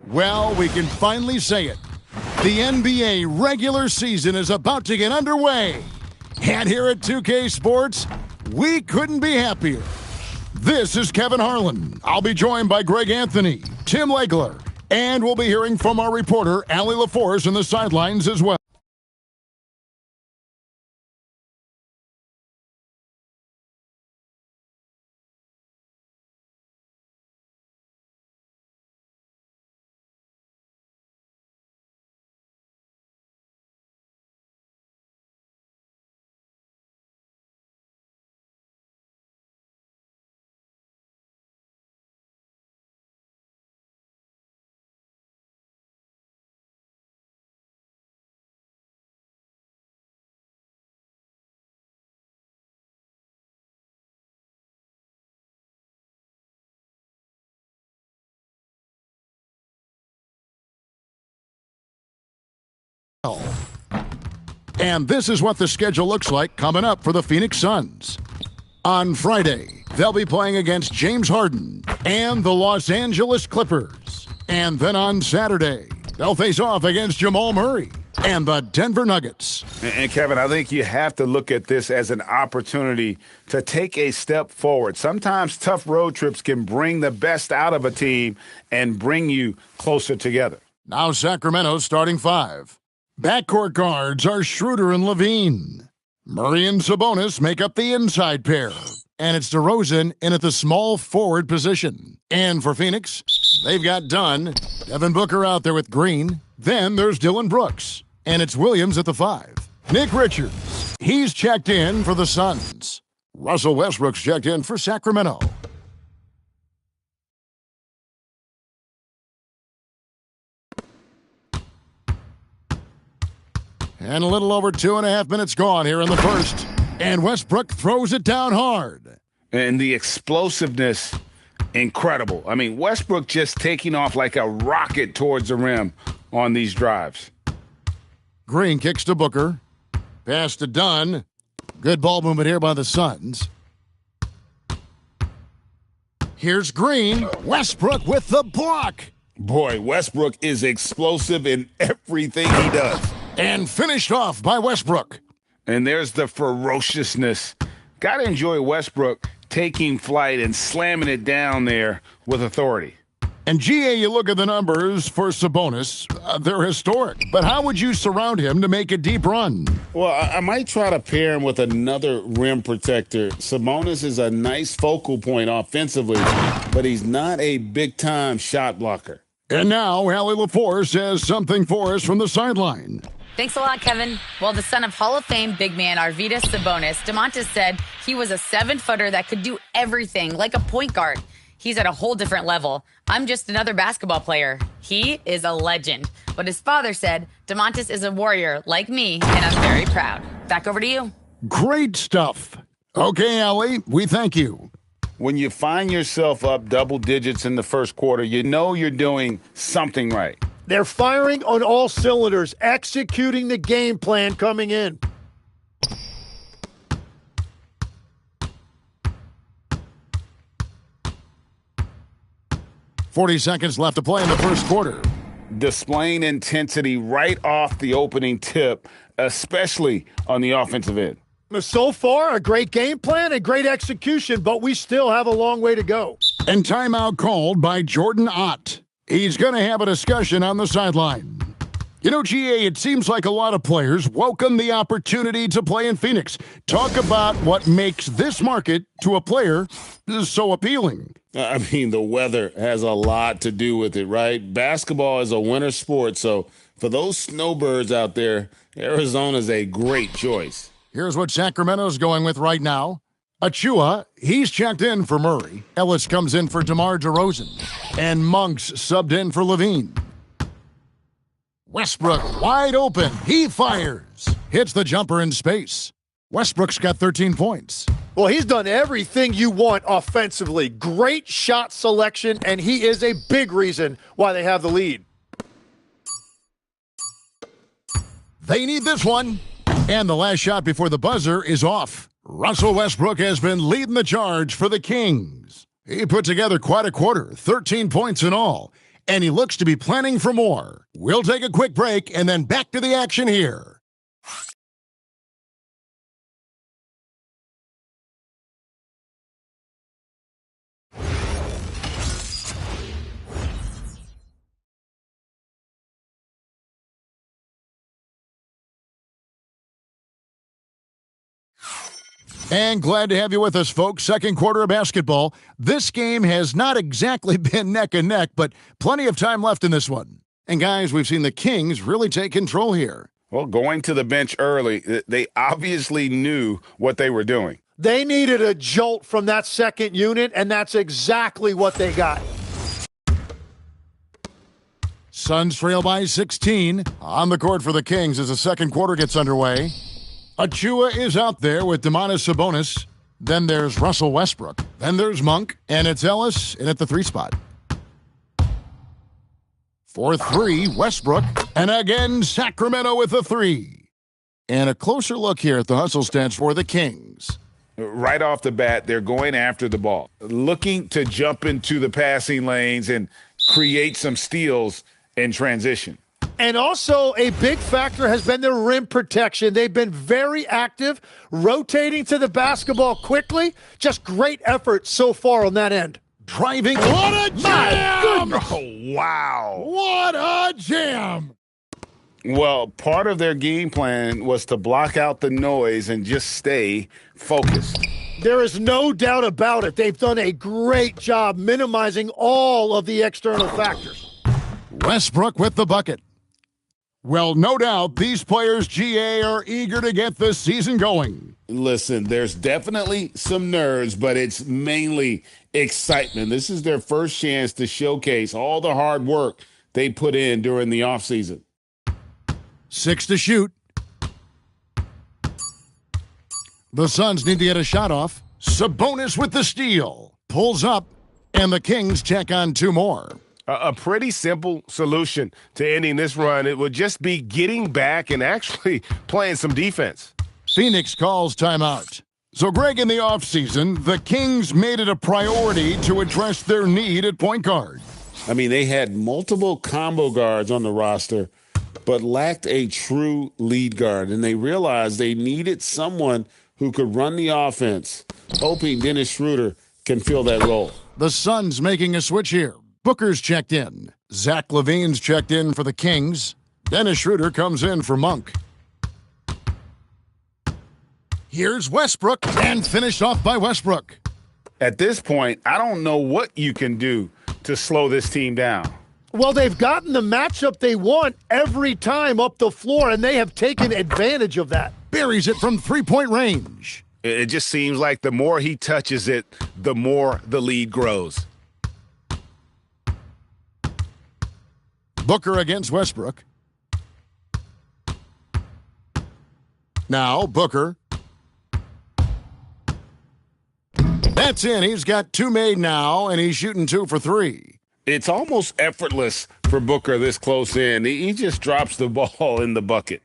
Well, we can finally say it. The NBA regular season is about to get underway. And here at 2K Sports, we couldn't be happier. This is Kevin Harlan. I'll be joined by Greg Anthony, Tim Legler, and we'll be hearing from our reporter, Allie LaForce, in the sidelines as well. And this is what the schedule looks like coming up for the Phoenix Suns. On Friday, they'll be playing against James Harden and the Los Angeles Clippers. And then on Saturday, they'll face off against Jamal Murray and the Denver Nuggets. And Kevin, I think you have to look at this as an opportunity to take a step forward. Sometimes tough road trips can bring the best out of a team and bring you closer together. Now Sacramento's starting five. Backcourt guards are Schroeder and Levine. Murray and Sabonis make up the inside pair. And it's DeRozan in at the small forward position. And for Phoenix, they've got Dunn, Devin Booker out there with Green. Then there's Dylan Brooks. And it's Williams at the five. Nick Richards, he's checked in for the Suns. Russell Westbrook's checked in for Sacramento. And a little over 2.5 minutes gone here in the first. And Westbrook throws it down hard. And the explosiveness, incredible. I mean, Westbrook just taking off like a rocket towards the rim on these drives. Green kicks to Booker. Pass to Dunn. Good ball movement here by the Suns. Here's Green. Westbrook with the block. Boy, Westbrook is explosive in everything he does. And finished off by Westbrook. And there's the ferociousness. Got to enjoy Westbrook taking flight and slamming it down there with authority. And GA, you look at the numbers for Sabonis, they're historic. But how would you surround him to make a deep run? Well, I might try to pair him with another rim protector. Sabonis is a nice focal point offensively, but he's not a big-time shot blocker. And now, Allie LaForce says something for us from the sideline. Thanks a lot, Kevin. Well, the son of Hall of Fame big man Arvydas Sabonis, Domantas said he was a 7-footer that could do everything, like a point guard. He's at a whole different level. I'm just another basketball player. He is a legend. But his father said Domantas is a warrior like me, and I'm very proud. Back over to you. Great stuff. Okay, Allie, we thank you. When you find yourself up double digits in the first quarter, you know you're doing something right. They're firing on all cylinders, executing the game plan coming in. "40 seconds left to play in the first quarter. Displaying intensity right off the opening tip, especially on the offensive end. So far, a great game plan and great execution, but we still have a long way to go. And timeout called by Jordan Ott. He's going to have a discussion on the sideline. You know, GA, it seems like a lot of players welcome the opportunity to play in Phoenix. Talk about what makes this market to a player so appealing. I mean, the weather has a lot to do with it, right? Basketball is a winter sport, so for those snowbirds out there, Arizona's a great choice. Here's what Sacramento's going with right now. Achua, he's checked in for Murray. Ellis comes in for DeMar DeRozan. And Monks subbed in for Levine. Westbrook wide open. He fires. Hits the jumper in space. Westbrook's got 13 points. Well, he's done everything you want offensively. Great shot selection, and he is a big reason why they have the lead. They need this one. And the last shot before the buzzer is off. Russell Westbrook has been leading the charge for the Kings. He put together quite a quarter, 13 points in all. and he looks to be planning for more. We'll take a quick break and then back to the action here. And glad to have you with us, folks. Second quarter of basketball. This game has not exactly been neck and neck, but plenty of time left in this one. And guys, we've seen the Kings really take control here. Well, going to the bench early, they obviously knew what they were doing. They needed a jolt from that second unit, and that's exactly what they got. Suns trail by 16 on the court for the Kings as the second quarter gets underway. Achua is out there with Domantas Sabonis. Then there's Russell Westbrook. Then there's Monk. And it's Ellis in at the 3 spot. For 3, Westbrook. And again, Sacramento with the 3. And a closer look here at the hustle stats for the Kings. Right off the bat, they're going after the ball, looking to jump into the passing lanes and create some steals in transition. And also a big factor has been their rim protection. They've been very active, rotating to the basketball quickly. Just great effort so far on that end. Driving. What a jam! Oh, wow. What a jam! Well, part of their game plan was to block out the noise and just stay focused. There is no doubt about it. They've done a great job minimizing all of the external factors. Westbrook with the bucket. Well, no doubt these players, GA, are eager to get this season going. Listen, there's definitely some nerves, but it's mainly excitement. This is their first chance to showcase all the hard work they put in during the offseason. 6 to shoot. The Suns need to get a shot off. Sabonis with the steal. Pulls up, and the Kings check on 2 more. A pretty simple solution to ending this run. It would just be getting back and actually playing some defense. Phoenix calls timeout. So, Greg, in the offseason, the Kings made it a priority to address their need at point guard. I mean, they had multiple combo guards on the roster, but lacked a true lead guard, and they realized they needed someone who could run the offense, hoping Dennis Schroeder can fill that role. The Suns making a switch here. Booker's checked in. Zach LaVine's checked in for the Kings. Dennis Schroeder comes in for Monk. Here's Westbrook, and finished off by Westbrook. At this point, I don't know what you can do to slow this team down. Well, they've gotten the matchup they want every time up the floor, and they have taken advantage of that. Buries it from three-point range. It just seems like the more he touches it, the more the lead grows. Booker against Westbrook. Now, Booker. That's in. He's got 2 made now, and he's shooting 2 for 3. It's almost effortless for Booker this close in. He just drops the ball in the bucket.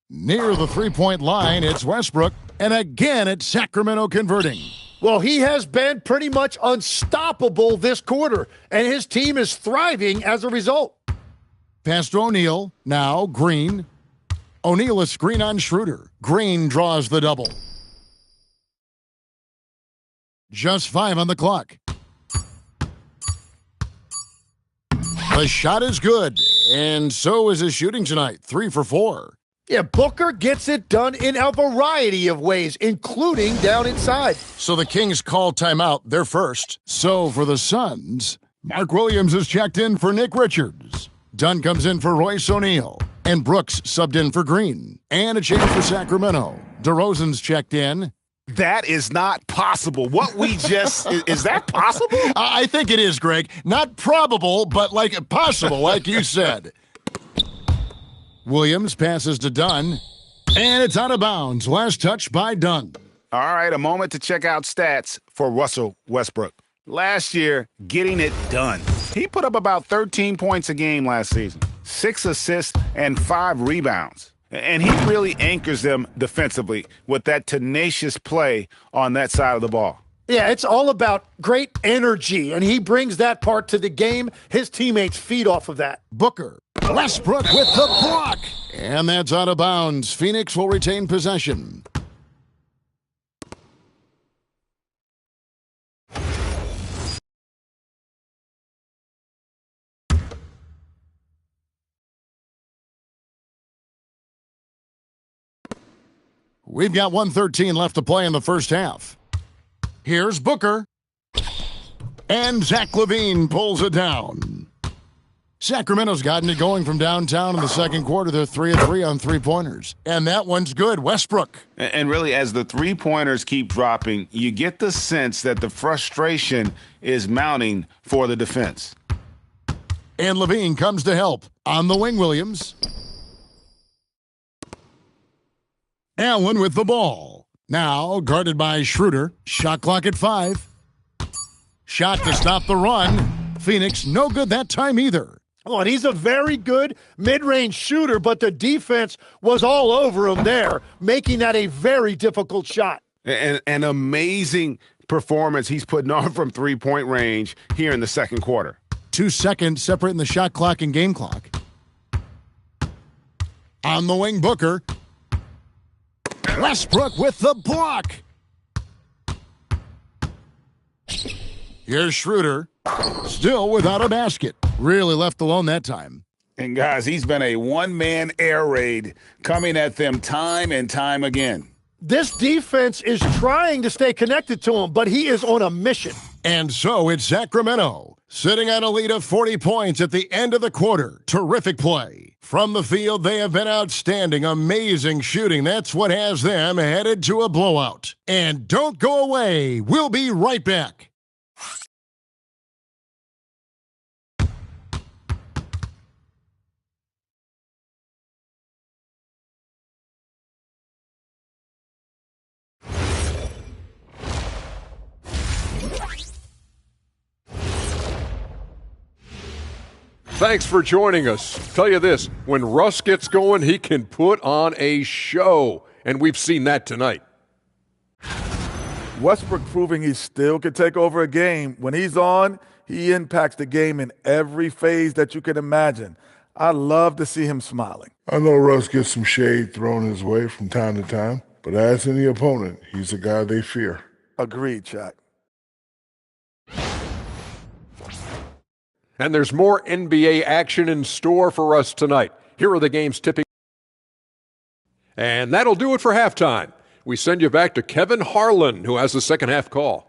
Near the three-point line, it's Westbrook. And again, it's Sacramento converting. Well, he has been pretty much unstoppable this quarter, and his team is thriving as a result. Pass to O'Neal. Now, Green. O'Neal is screen on Schroeder. Green draws the double. Just 5 on the clock. The shot is good, and so is his shooting tonight. 3 for 4. Yeah, Booker gets it done in a variety of ways, including down inside. So the Kings call timeout. They're first. So for the Suns, Mark Williams is checked in for Nick Richards. Dunn comes in for Royce O'Neal. And Brooks subbed in for Green. And a change for Sacramento. DeRozan's checked in. That is not possible. What we just is that possible? I think it is, Greg. Not probable, but like possible, like you said. Williams passes to Dunn, and it's out of bounds. Last touch by Dunn. All right, a moment to check out stats for Russell Westbrook. Last year, getting it done. He put up about 13 points a game last season, 6 assists and 5 rebounds. And he really anchors them defensively with that tenacious play on that side of the ball. Yeah, it's all about great energy, and he brings that part to the game. His teammates feed off of that. Booker. Westbrook with the block. And that's out of bounds. Phoenix will retain possession. We've got 1:13 left to play in the first half. Here's Booker. And Zach LaVine pulls it down. Sacramento's gotten it going from downtown in the second quarter. They're 3 of 3 on three-pointers. And that one's good. Westbrook. And really, as the three-pointers keep dropping, you get the sense that the frustration is mounting for the defense. And LaVine comes to help. On the wing, Williams. Allen with the ball. Now guarded by Schroeder. Shot clock at 5. Shot to stop the run. Phoenix no good that time either. Oh, and he's a very good mid-range shooter, but the defense was all over him there, making that a very difficult shot. And an amazing performance he's putting on from three-point range here in the second quarter. 2 seconds separating the shot clock and game clock. On the wing, Booker. Westbrook with the block. Here's Schroeder. Still without a basket. Really left alone that time. And guys, he's been a one-man air raid coming at them time and time again. This defense is trying to stay connected to him, but he is on a mission. And so it's Sacramento, sitting at a lead of 40 points at the end of the quarter. Terrific play. From the field, they have been outstanding, amazing shooting. That's what has them headed to a blowout. And don't go away. We'll be right back. Thanks for joining us. Tell you this, when Russ gets going, he can put on a show, and we've seen that tonight. Westbrook proving he still can take over a game. When he's on, he impacts the game in every phase that you can imagine. I love to see him smiling. I know Russ gets some shade thrown his way from time to time, but as any opponent, he's a guy they fear. Agreed, Shaq. And there's more NBA action in store for us tonight. Here are the games tipping. And that'll do it for halftime. We send you back to Kevin Harlan, who has the second half call.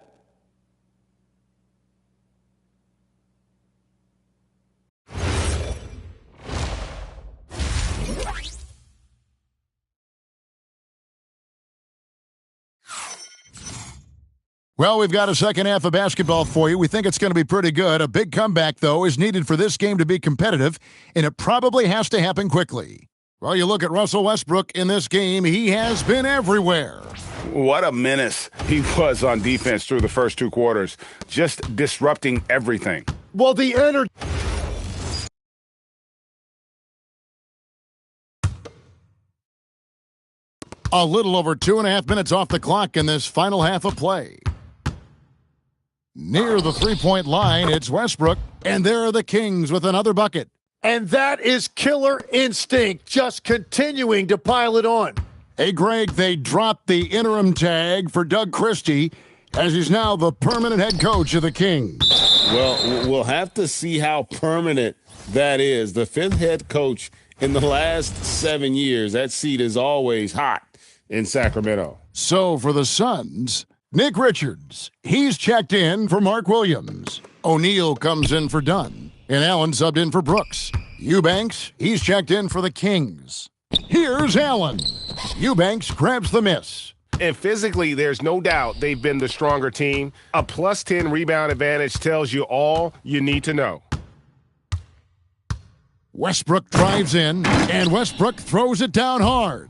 Well, we've got a second half of basketball for you. We think it's going to be pretty good. A big comeback, though, is needed for this game to be competitive, and it probably has to happen quickly. Well, you look at Russell Westbrook in this game, he has been everywhere. What a menace he was on defense through the first 2 quarters, just disrupting everything. Well, the energy. A little over 2.5 minutes off the clock in this final half of play. Near the three-point line, it's Westbrook, and there are the Kings with another bucket. And that is killer instinct, just continuing to pile it on. Hey, Greg, they dropped the interim tag for Doug Christie, as he's now the permanent head coach of the Kings. Well, we'll have to see how permanent that is. The 5th head coach in the last 7 years, that seat is always hot in Sacramento. So for the Suns, Nick Richards, he's checked in for Mark Williams. O'Neal comes in for Dunn, and Allen subbed in for Brooks. Eubanks, he's checked in for the Kings. Here's Allen. Eubanks grabs the miss. And physically, there's no doubt they've been the stronger team. A plus 10 rebound advantage tells you all you need to know. Westbrook drives in, and Westbrook throws it down hard.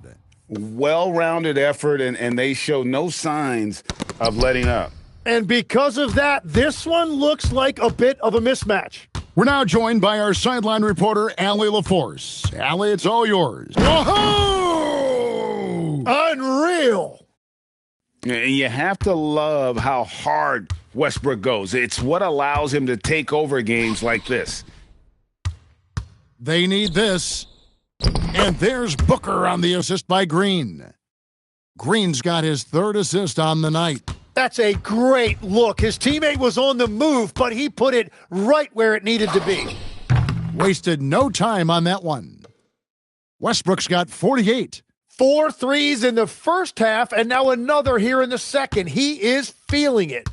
Well-rounded effort, and they show no signs of letting up. And because of that, this one looks like a bit of a mismatch. We're now joined by our sideline reporter, Allie LaForce. Allie, it's all yours. Whoa! Unreal. And you have to love how hard Westbrook goes. It's what allows him to take over games like this. They need this. And there's Booker on the assist by Green. Green's got his third assist on the night. That's a great look. His teammate was on the move, but he put it right where it needed to be. Wasted no time on that one. Westbrook's got 48. 4 threes in the first half, and now another here in the second. He is feeling it.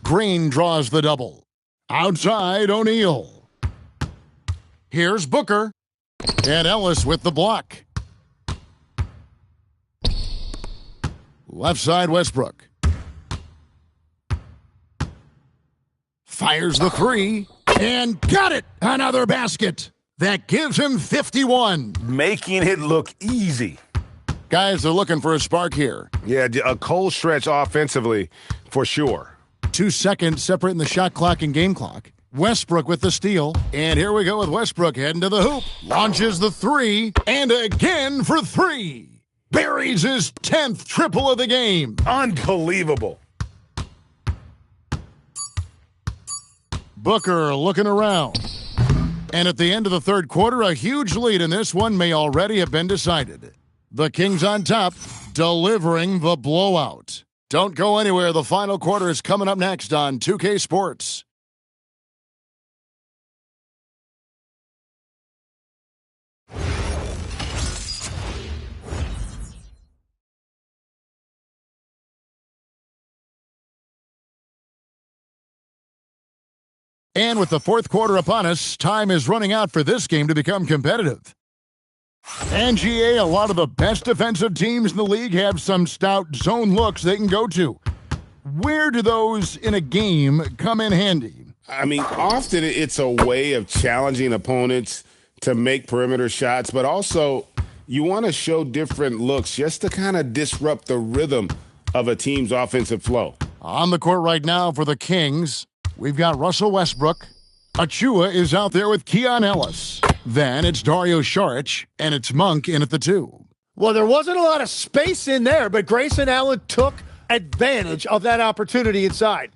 Green draws the double. Outside, O'Neal. Here's Booker. And Ellis with the block. Left side, Westbrook. Fires the three. And got it! Another basket. That gives him 51. Making it look easy. Guys are looking for a spark here. Yeah, a cold stretch offensively for sure. 2 seconds separating the shot clock and game clock. Westbrook with the steal. And here we go with Westbrook heading to the hoop. Launches the three. And again for three. Buries his 10th triple of the game. Unbelievable. Booker looking around. And at the end of the third quarter, a huge lead in this one may already have been decided. The Kings on top, delivering the blowout. Don't go anywhere. The final quarter is coming up next on 2K Sports. And with the fourth quarter upon us, time is running out for this game to become competitive. And GA, a lot of the best defensive teams in the league have some stout zone looks they can go to. Where do those in a game come in handy? I mean, often it's a way of challenging opponents to make perimeter shots, but also you want to show different looks just to kind of disrupt the rhythm of a team's offensive flow. On the court right now for the Kings, we've got Russell Westbrook. Achua is out there with Keon Ellis. Then it's Dario Saric, and it's Monk in at the 2. Well, there wasn't a lot of space in there, but Grayson Allen took advantage of that opportunity inside.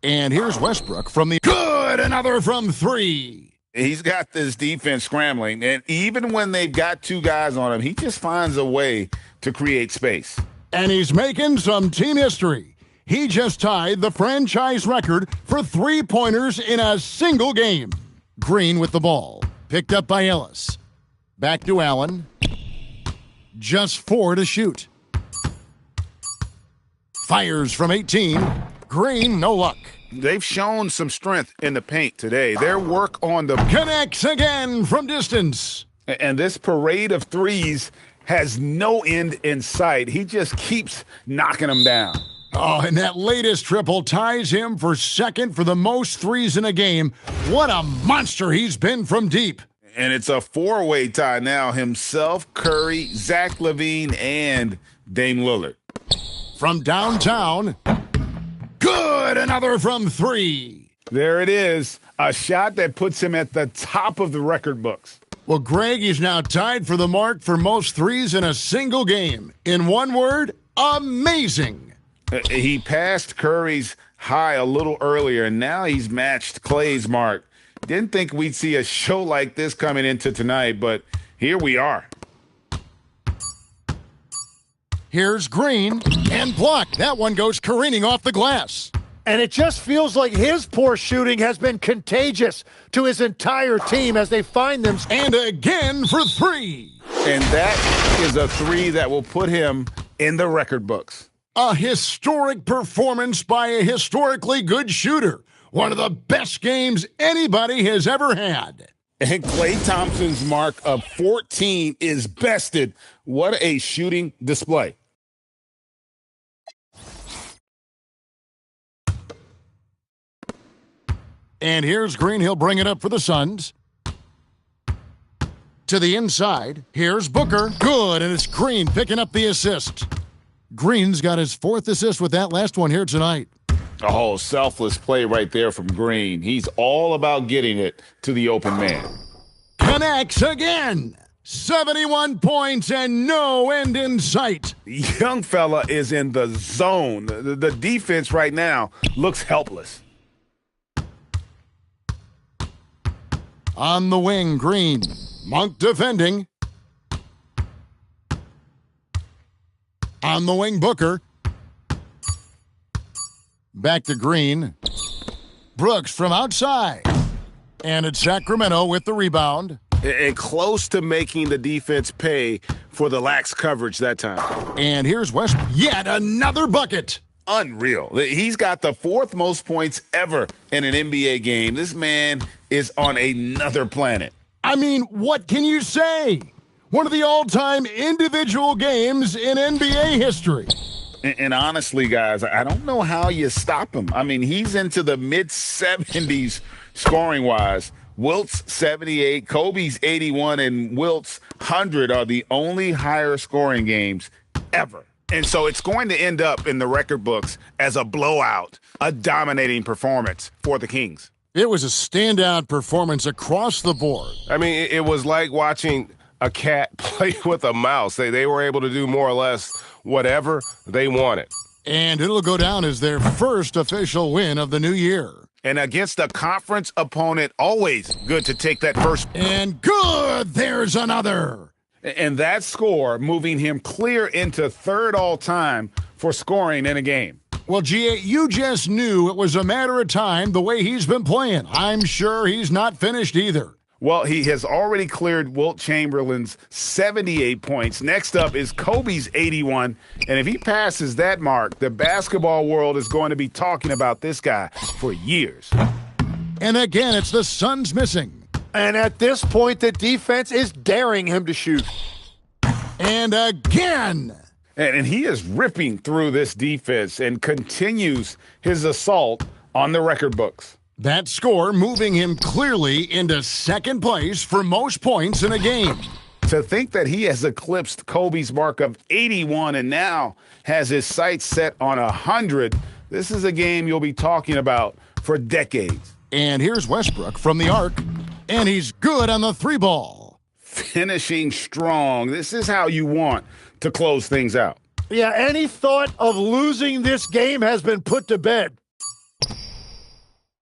And here's Westbrook from the good, another from 3. He's got this defense scrambling, and even when they've got 2 guys on him, he just finds a way to create space. And he's making some team history. He just tied the franchise record for 3-pointers in a single game. Green with the ball. Picked up by Ellis. Back to Allen. Just 4 to shoot. Fires from 18. Green, no luck. They've shown some strength in the paint today. Their work on the... Connects again from distance. And this parade of threes has no end in sight. He just keeps knocking them down. Oh, and that latest triple ties him for second for the most threes in a game. What a monster he's been from deep. And it's a 4-way tie now. Himself, Curry, Zach LaVine, and Dame Lillard. From downtown. Good, another from 3. There it is. A shot that puts him at the top of the record books. Well, Greg is now tied for the mark for most threes in a single game. In one word, amazing. He passed Curry's high a little earlier, and now he's matched Clay's mark. Didn't think we'd see a show like this coming into tonight, but here we are. Here's Green, and blocked. That one goes careening off the glass. And it just feels like his poor shooting has been contagious to his entire team as they find them. And again for 3. And that is a 3 that will put him in the record books. A historic performance by a historically good shooter. One of the best games anybody has ever had. And Klay Thompson's mark of 14 is bested. What a shooting display. And here's Green. He'll bring it up for the Suns. To the inside. Here's Booker. Good, and it's Green picking up the assist. Green's got his 4th assist with that last one here tonight. Oh, selfless play right there from Green. He's all about getting it to the open man. Connects again. 71 points and no end in sight. Young fella is in the zone. The defense right now looks helpless. On the wing, Green. Monk defending. On the wing, Booker. Back to Green. Brooks from outside. And it's Sacramento with the rebound. And close to making the defense pay for the lax coverage that time. And here's Westbrook. Yet another bucket. Unreal. He's got the fourth most points ever in an NBA game. This man is on another planet. I mean, what can you say? One of the all-time individual games in NBA history. And honestly, guys, I don't know how you stop him. I mean, he's into the mid-70s scoring-wise. Wilt's 78, Kobe's 81, and Wilt's 100 are the only higher scoring games ever. And so it's going to end up in the record books as a blowout, a dominating performance for the Kings. It was a standout performance across the board. I mean, it was like watching a cat play with a mouse. They were able to do more or less whatever they wanted. And it'll go down as their first official win of the new year. And against a conference opponent, always good to take that first. And good, there's another. And that score moving him clear into third all-time for scoring in a game. Well, G.A., you just knew it was a matter of time the way he's been playing. I'm sure he's not finished either. Well, he has already cleared Wilt Chamberlain's 78 points. Next up is Kobe's 81. And if he passes that mark, the basketball world is going to be talking about this guy for years. And again, it's the Suns missing. And at this point, the defense is daring him to shoot. And again. And he is ripping through this defense and continues his assault on the record books. That score moving him clearly into second place for most points in a game. To think that he has eclipsed Kobe's mark of 81 and now has his sights set on 100, this is a game you'll be talking about for decades. And here's Westbrook from the arc, and he's good on the three ball. Finishing strong. This is how you want to close things out. Yeah, any thought of losing this game has been put to bed.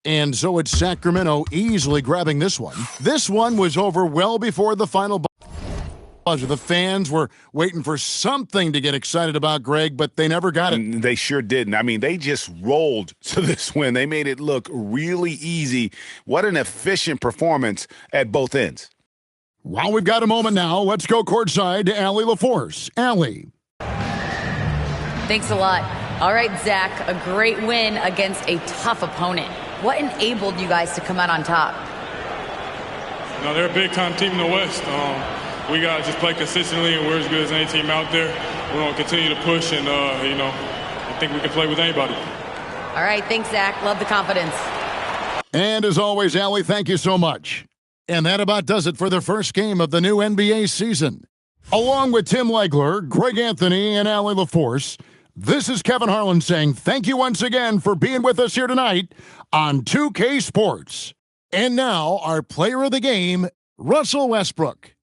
And so it's Sacramento easily grabbing this one. This one was over well before the final buzzer. The fans were waiting for something to get excited about, Greg, but they never got it. They sure didn't. I mean, they just rolled to this win. They made it look really easy. What an efficient performance at both ends. While we've got a moment now, let's go courtside to Allie LaForce. Allie. Thanks a lot. All right, Zach, a great win against a tough opponent. What enabled you guys to come out on top? No, they're a big-time team in the West. We got to just play consistently, and we're as good as any team out there. We're going to continue to push, and, I think we can play with anybody. All right, thanks, Zach. Love the confidence. And as always, Allie, thank you so much. And that about does it for the first game of the new NBA season. Along with Tim Legler, Greg Anthony, and Allie LaForce, this is Kevin Harlan saying thank you once again for being with us here tonight on 2K Sports. And now, our player of the game, Russell Westbrook.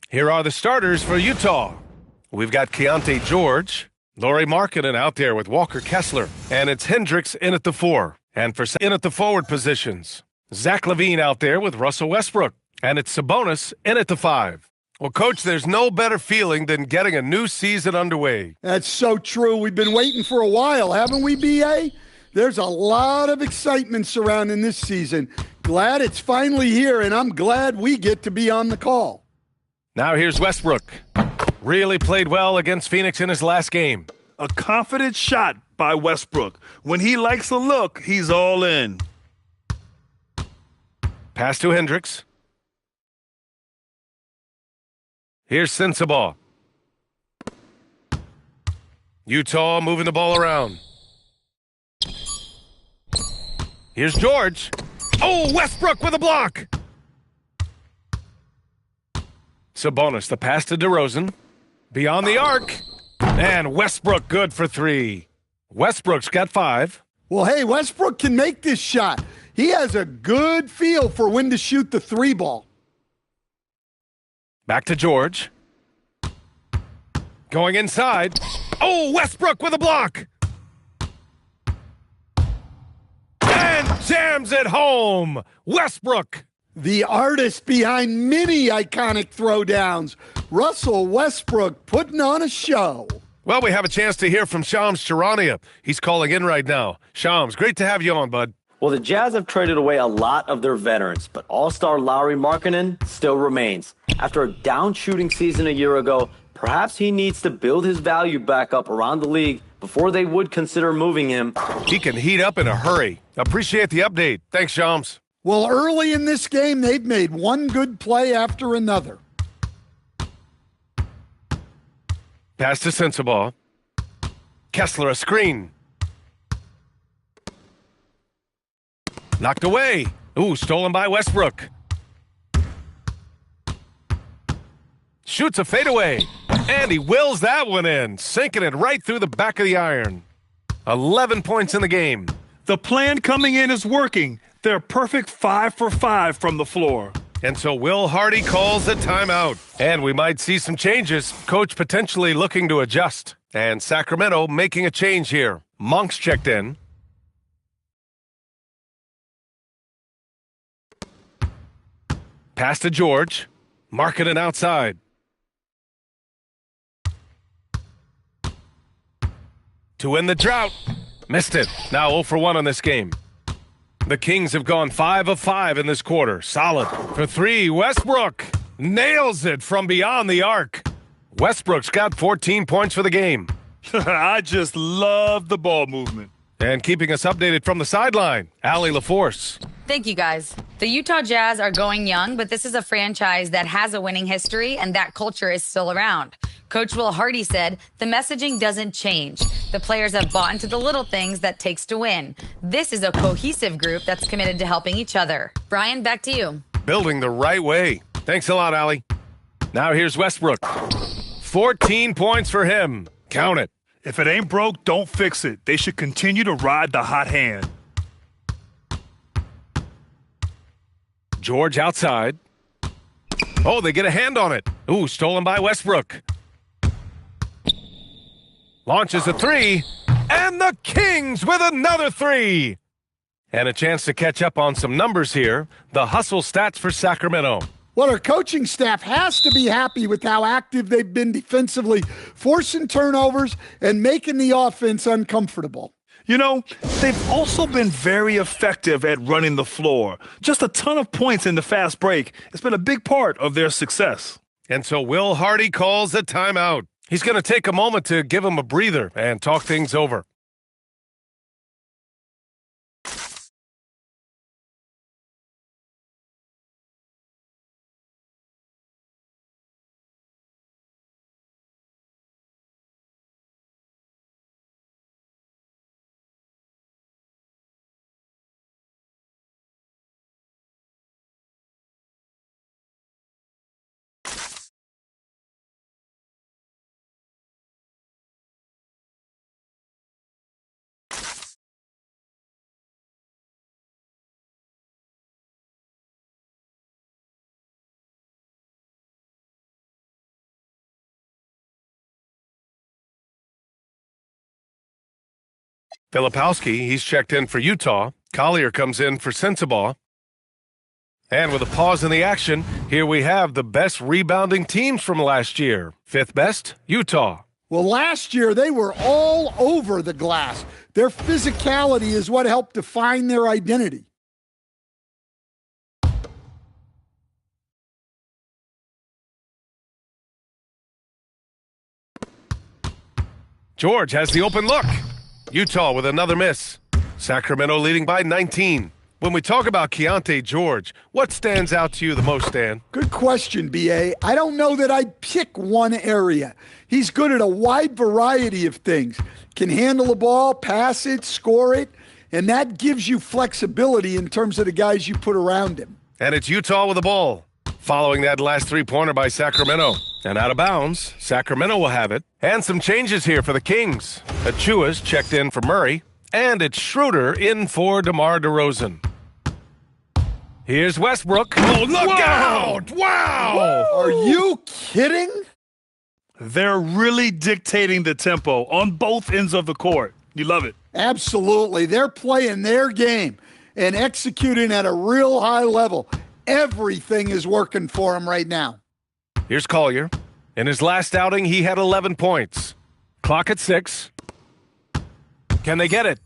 Here are the starters for Utah. We've got Keontae George, Lauri Markkanen out there with Walker Kessler, and it's Hendricks in at the 4. And for in at the forward positions, Zach LaVine out there with Russell Westbrook, and it's Sabonis in at the 5. Well, Coach, there's no better feeling than getting a new season underway. That's so true. We've been waiting for a while, haven't we, B.A.? There's a lot of excitement surrounding this season. Glad it's finally here, and I'm glad we get to be on the call. Now here's Westbrook. Really played well against Phoenix in his last game. A confident shot by Westbrook. When he likes a look, he's all in. Pass to Hendricks. Here's Sensabaugh. Utah moving the ball around. Here's George. Oh, Westbrook with a block. Sabonis, the pass to DeRozan. Beyond the arc. And Westbrook good for 3. Westbrook's got 5. Well, hey, Westbrook can make this shot. He has a good feel for when to shoot the 3 ball. Back to George. Going inside. Oh, Westbrook with a block. And jams it home. Westbrook. The artist behind many iconic throwdowns, Russell Westbrook, putting on a show. Well, we have a chance to hear from Shams Charania. He's calling in right now. Shams, great to have you on, bud. Well, the Jazz have traded away a lot of their veterans, but all-star Lauri Markkanen still remains. After a down shooting season a year ago, perhaps he needs to build his value back up around the league before they would consider moving him. He can heat up in a hurry. Appreciate the update. Thanks, Shams. Well, early in this game, they've made one good play after another. Pass to Sensabaugh. Kessler, a screen. Knocked away. Ooh, stolen by Westbrook. Shoots a fadeaway. And he wills that one in, sinking it right through the back of the iron. 11 points in the game. The plan coming in is working. They're perfect 5 for 5 from the floor. And so Will Hardy calls a timeout. And we might see some changes. Coach potentially looking to adjust. And Sacramento making a change here. Monk's checked in. Pass to George. Markkanen outside. To end the drought. Missed it. Now 0 for 1 on this game. The Kings have gone 5 of 5 in this quarter. Solid. For 3, Westbrook nails it from beyond the arc. Westbrook's got 14 points for the game. I just love the ball movement. And keeping us updated from the sideline, Allie LaForce. Thank you, guys. The Utah Jazz are going young, but this is a franchise that has a winning history, and that culture is still around. Coach Will Hardy said, the messaging doesn't change. The players have bought into the little things that takes to win. This is a cohesive group that's committed to helping each other. Brian, back to you. Building the right way. Thanks a lot, Allie. Now here's Westbrook. 14 points for him. Count it. If it ain't broke, don't fix it. They should continue to ride the hot hand. George outside. Oh, they get a hand on it. Ooh, stolen by Westbrook. Launches a 3. And the Kings with another 3. And a chance to catch up on some numbers here. The hustle stats for Sacramento. Well, our coaching staff has to be happy with how active they've been defensively, forcing turnovers and making the offense uncomfortable. You know, they've also been very effective at running the floor. Just a ton of points in the fast break. It's been a big part of their success. And so Will Hardy calls a timeout. He's going to take a moment to give him a breather and talk things over. Filipowski, he's checked in for Utah. Collier comes in for Sensabaugh. And with a pause in the action, here we have the best rebounding teams from last year. Fifth best, Utah. Well, last year they were all over the glass. Their physicality is what helped define their identity. George has the open look. Utah with another miss. Sacramento leading by 19. When we talk about Keyonte George, what stands out to you the most, Dan? Good question, B.A. I don't know that I'd pick one area. He's good at a wide variety of things. Can handle the ball, pass it, score it, and that gives you flexibility in terms of the guys you put around him. And it's Utah with the ball. Following that last three-pointer by Sacramento. And out of bounds, Sacramento will have it. And some changes here for the Kings. Achua's checked in for Murray. And it's Schroeder in for DeMar DeRozan. Here's Westbrook. Oh, look out! Wow! Are you kidding? They're really dictating the tempo on both ends of the court. You love it. Absolutely. They're playing their game and executing at a real high level. Everything is working for him right now. Here's Collier. In his last outing, he had 11 points. Clock at 6. Can they get it?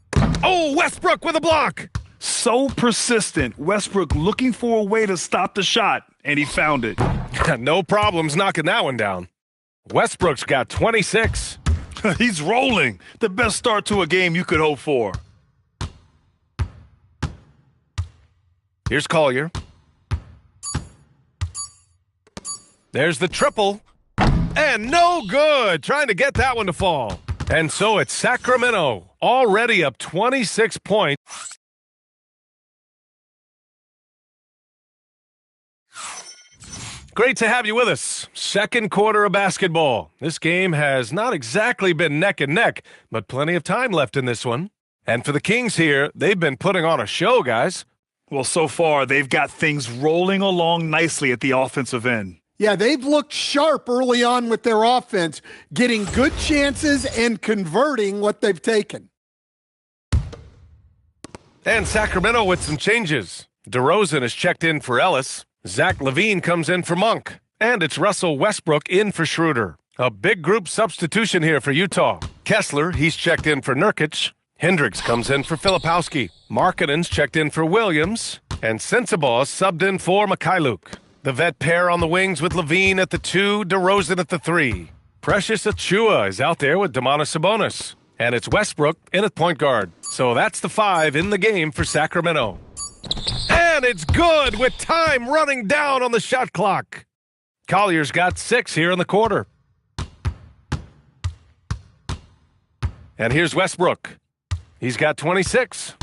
Oh, Westbrook with a block. So persistent. Westbrook looking for a way to stop the shot, and he found it. No problems knocking that one down. Westbrook's got 26. He's rolling. The best start to a game you could hope for. Here's Collier. There's the triple. And no good. Trying to get that one to fall. And so it's Sacramento, already up 26 points. Great to have you with us. Second quarter of basketball. This game has not exactly been neck and neck, but plenty of time left in this one. And for the Kings here, they've been putting on a show, guys. Well, so far, they've got things rolling along nicely at the offensive end. Yeah, they've looked sharp early on with their offense, getting good chances and converting what they've taken. And Sacramento with some changes. DeRozan is checked in for Ellis. Zach LaVine comes in for Monk. And it's Russell Westbrook in for Schroeder. A big group substitution here for Utah. Kessler, he's checked in for Nurkic. Hendricks comes in for Filipowski. Markkanen's checked in for Williams. And Sensabaugh subbed in for Mikhailuk. The vet pair on the wings with LaVine at the 2, DeRozan at the 3. Precious Achiuwa is out there with Domantas Sabonis. And it's Westbrook in at point guard. So that's the 5 in the game for Sacramento. And it's good with time running down on the shot clock. Collier's got 6 here in the quarter. And here's Westbrook. He's got 26.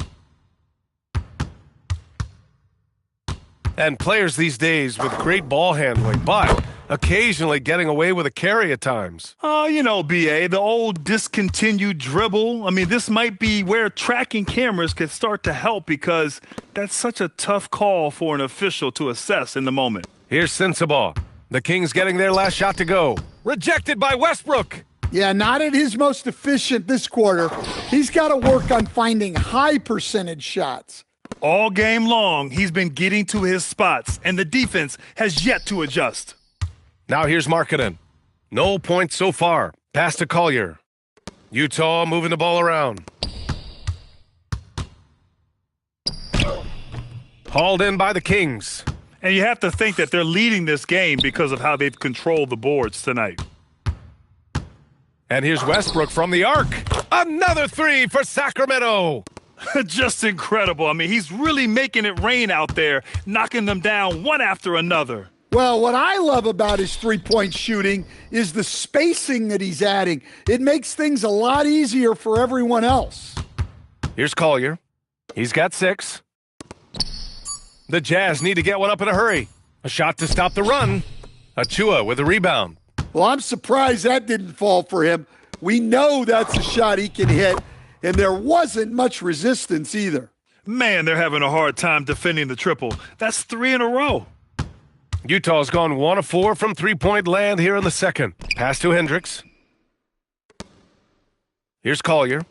And players these days with great ball handling, but occasionally getting away with a carry at times. You know, B.A., the old discontinued dribble. I mean, this might be where tracking cameras could start to help because that's such a tough call for an official to assess in the moment. Here's Sensabaugh. The Kings getting their last shot to go. Rejected by Westbrook. Yeah, not at his most efficient this quarter. He's got to work on finding high percentage shots. All game long, he's been getting to his spots, and the defense has yet to adjust. Now here's Markkanen. No points so far. Pass to Collier. Utah moving the ball around. Hauled in by the Kings. And you have to think that they're leading this game because of how they've controlled the boards tonight. And here's Westbrook from the arc. Another 3 for Sacramento. Just incredible. I mean, he's really making it rain out there, knocking them down one after another. Well, what I love about his three-point shooting is the spacing that he's adding. It makes things a lot easier for everyone else. Here's Collier. He's got 6. The Jazz need to get one up in a hurry. A shot to stop the run. Achiuwa with a rebound. Well, I'm surprised that didn't fall for him. We know that's a shot he can hit, and there wasn't much resistance either. Man, they're having a hard time defending the triple. That's 3 in a row. Utah's gone 1 of 4 from three-point land here in the second. Pass to Hendricks. Here's Collier.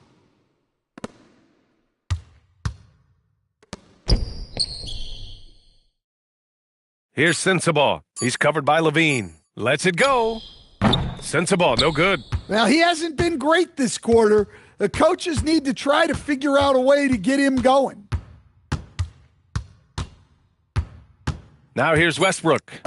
Here's Sensabaugh. He's covered by Levine. Lets it go. Sensabaugh, no good. Now, he hasn't been great this quarter. The coaches need to try to figure out a way to get him going. Now here's Westbrook.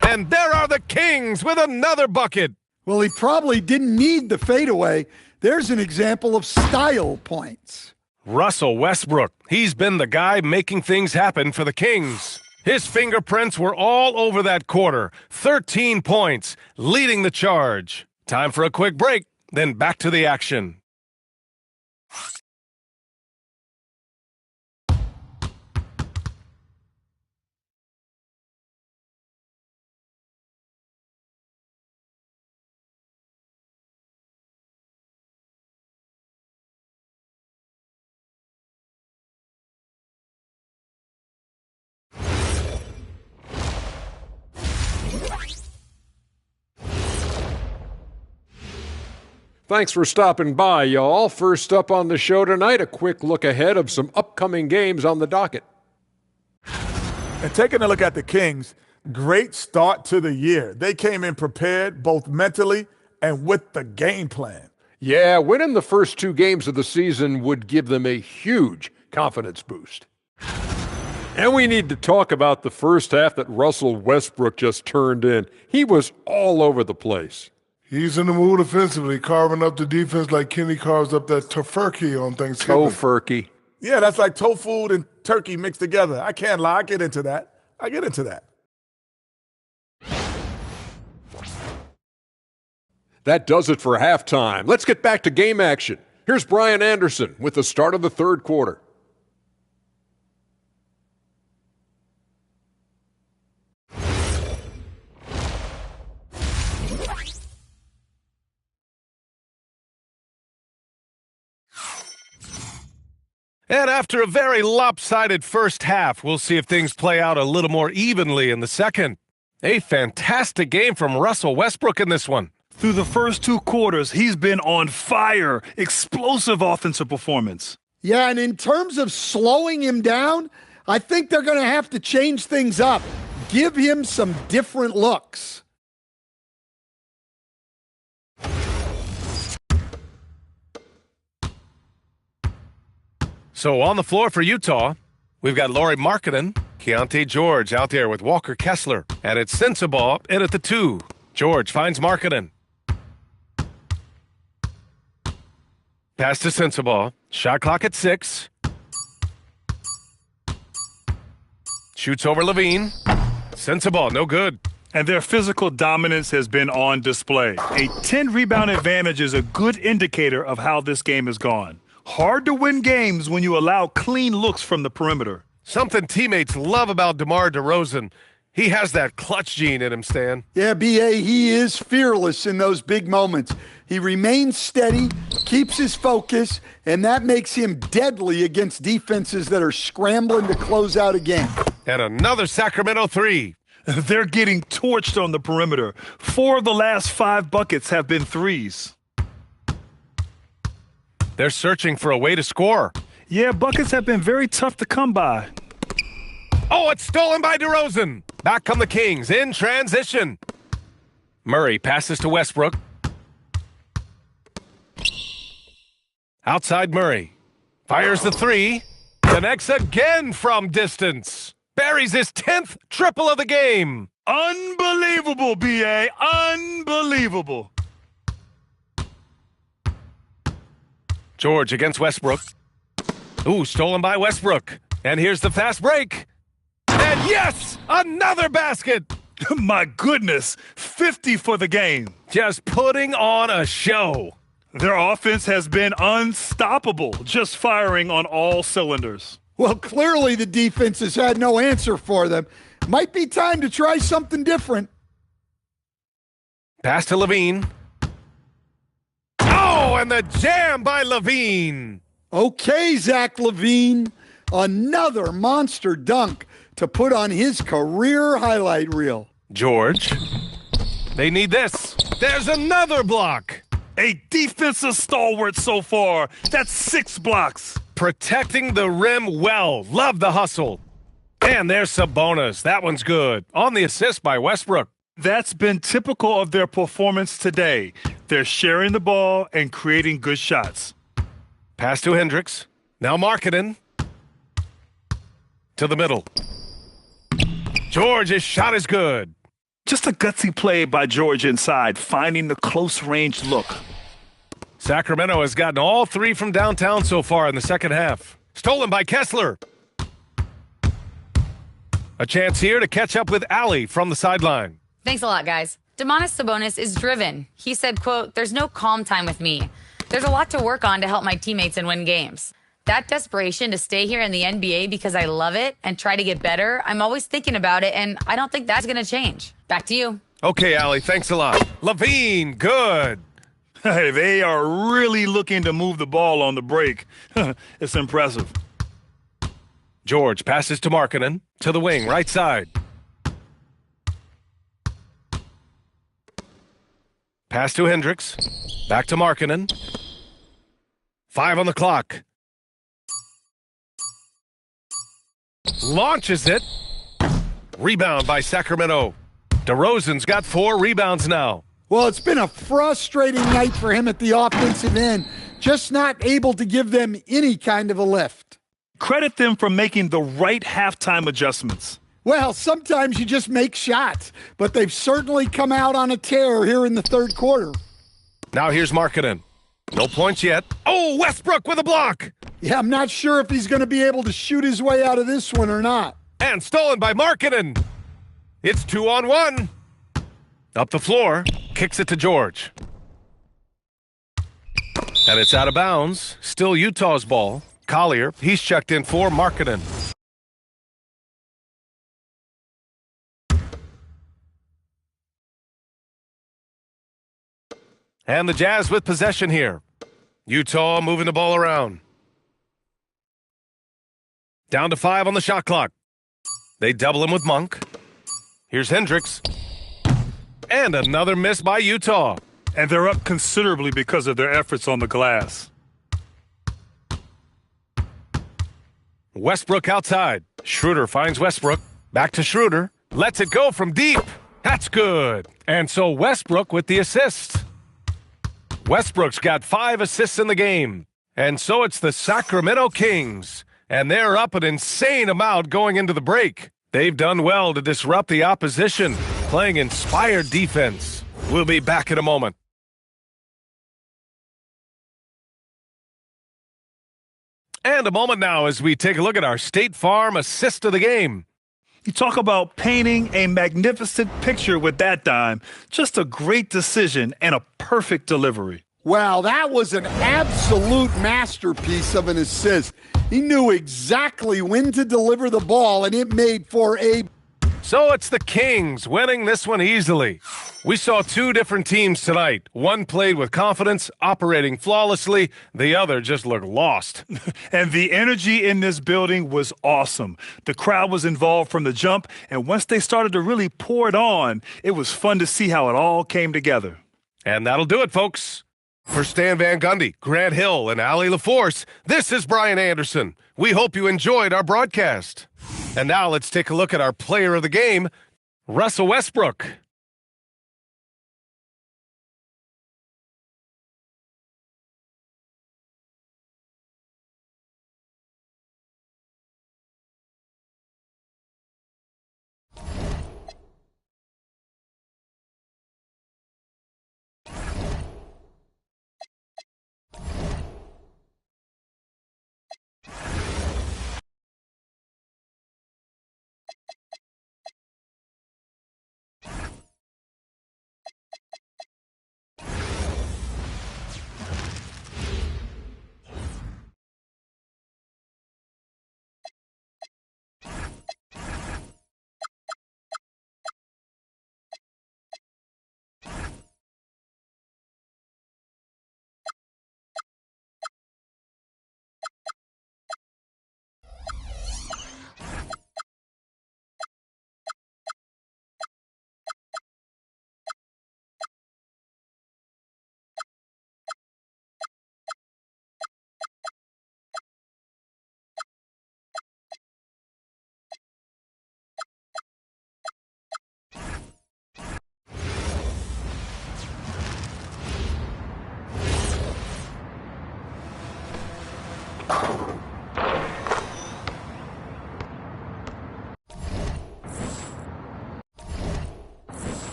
And there are the Kings with another bucket. Well, he probably didn't need the fadeaway. There's an example of style points. Russell Westbrook. He's been the guy making things happen for the Kings. His fingerprints were all over that quarter. 13 points, leading the charge. Time for a quick break, then back to the action. Thanks for stopping by, y'all. First up on the show tonight, a quick look ahead of some upcoming games on the docket. And taking a look at the Kings, great start to the year. They came in prepared both mentally and with the game plan. Yeah, winning the first 2 games of the season would give them a huge confidence boost. And we need to talk about the first half that Russell Westbrook just turned in. He was all over the place. He's in the mood offensively, carving up the defense like Kenny carves up that tofurkey on Thanksgiving. Tofurkey. Yeah, that's like tofu and turkey mixed together. I can't lie. I get into that. That does it for halftime. Let's get back to game action. Here's Brian Anderson with the start of the third quarter. And after a very lopsided first half, we'll see if things play out a little more evenly in the second. A fantastic game from Russell Westbrook in this one. Through the first 2 quarters, he's been on fire. Explosive offensive performance. Yeah, and in terms of slowing him down, I think they're going to have to change things up. Give him some different looks. So on the floor for Utah, we've got Lauri Markkanen, Keontae George out there with Walker Kessler, and it's Sensabaugh in at the 2. George finds Markkanen. Pass to Sensabaugh. Shot clock at 6. Shoots over Levine. Sensabaugh, no good. And their physical dominance has been on display. A 10-rebound advantage is a good indicator of how this game has gone. Hard to win games when you allow clean looks from the perimeter. Something teammates love about DeMar DeRozan. He has that clutch gene in him, Stan. Yeah, B.A., he is fearless in those big moments. He remains steady, keeps his focus, and that makes him deadly against defenses that are scrambling to close out a game. And another Sacramento 3. They're getting torched on the perimeter. 4 of the last 5 buckets have been threes. They're searching for a way to score. Yeah, buckets have been very tough to come by. Oh, it's stolen by DeRozan. Back come the Kings in transition. Murray passes to Westbrook. Outside Murray. Fires the 3. Connects again from distance. Buries his 10th triple of the game. Unbelievable, B.A. Unbelievable. George against Westbrook. Ooh, stolen by Westbrook. And here's the fast break. And yes, another basket. My goodness, 50 for the game. Just putting on a show. Their offense has been unstoppable, just firing on all cylinders. Well, clearly the defense has had no answer for them. Might be time to try something different. Pass to Levine. Oh, and the jam by Levine. Okay, Zach Levine. Another monster dunk to put on his career highlight reel. George. They need this. There's another block. A defensive stalwart so far. That's 6 blocks. Protecting the rim well. Love the hustle. And there's Sabonis. That one's good. On the assist by Westbrook. That's been typical of their performance today. They're sharing the ball and creating good shots. Pass to Hendricks. Now Markkanen. To the middle. George, his shot is good. Just a gutsy play by George inside, finding the close-range look. Sacramento has gotten all three from downtown so far in the second half. Stolen by Kessler. A chance here to catch up with Allie from the sideline. Thanks a lot, guys. Domantas Sabonis is driven. He said, quote, "There's no calm time with me. There's a lot to work on to help my teammates and win games. That desperation to stay here in the NBA because I love it and try to get better, I'm always thinking about it, and I don't think that's going to change." Back to you. Okay, Allie, thanks a lot. LaVine, good. Hey, they are really looking to move the ball on the break. It's impressive. George passes to Markkanen. To the wing, right side. Pass to Hendricks. Back to Markkanen. 5 on the clock. Launches it. Rebound by Sacramento. DeRozan's got 4 rebounds now. Well, it's been a frustrating night for him at the offensive end, just not able to give them any kind of a lift. Credit them for making the right halftime adjustments. Well, sometimes you just make shots, but they've certainly come out on a tear here in the third quarter. Now here's Markkanen. No points yet. Oh, Westbrook with a block. Yeah, I'm not sure if he's going to be able to shoot his way out of this one or not. And stolen by Markkanen. It's 2-on-1. Up the floor. Kicks it to George. And it's out of bounds. Still Utah's ball. Collier, he's checked in for Markkanen. And the Jazz with possession here. Utah moving the ball around. Down to 5 on the shot clock. They double him with Monk. Here's Hendricks. And another miss by Utah. And they're up considerably because of their efforts on the glass. Westbrook outside. Schroeder finds Westbrook. Back to Schroeder. Lets it go from deep. That's good. And so Westbrook with the assist. Westbrook's got 5 assists in the game. And so it's the Sacramento Kings. And they're up an insane amount going into the break. They've done well to disrupt the opposition, playing inspired defense. We'll be back in a moment. And a moment now as we take a look at our State Farm assist of the game. You talk about painting a magnificent picture with that dime. Just a great decision and a perfect delivery. Wow, that was an absolute masterpiece of an assist. He knew exactly when to deliver the ball, and it made for a... So it's the Kings winning this one easily. We saw 2 different teams tonight. One played with confidence, operating flawlessly. The other just looked lost. And the energy in this building was awesome. The crowd was involved from the jump, and once they started to really pour it on, it was fun to see how it all came together. And that'll do it, folks. For Stan Van Gundy, Grant Hill, and Allie LaForce, this is Brian Anderson. We hope you enjoyed our broadcast. And now let's take a look at our player of the game, Russell Westbrook.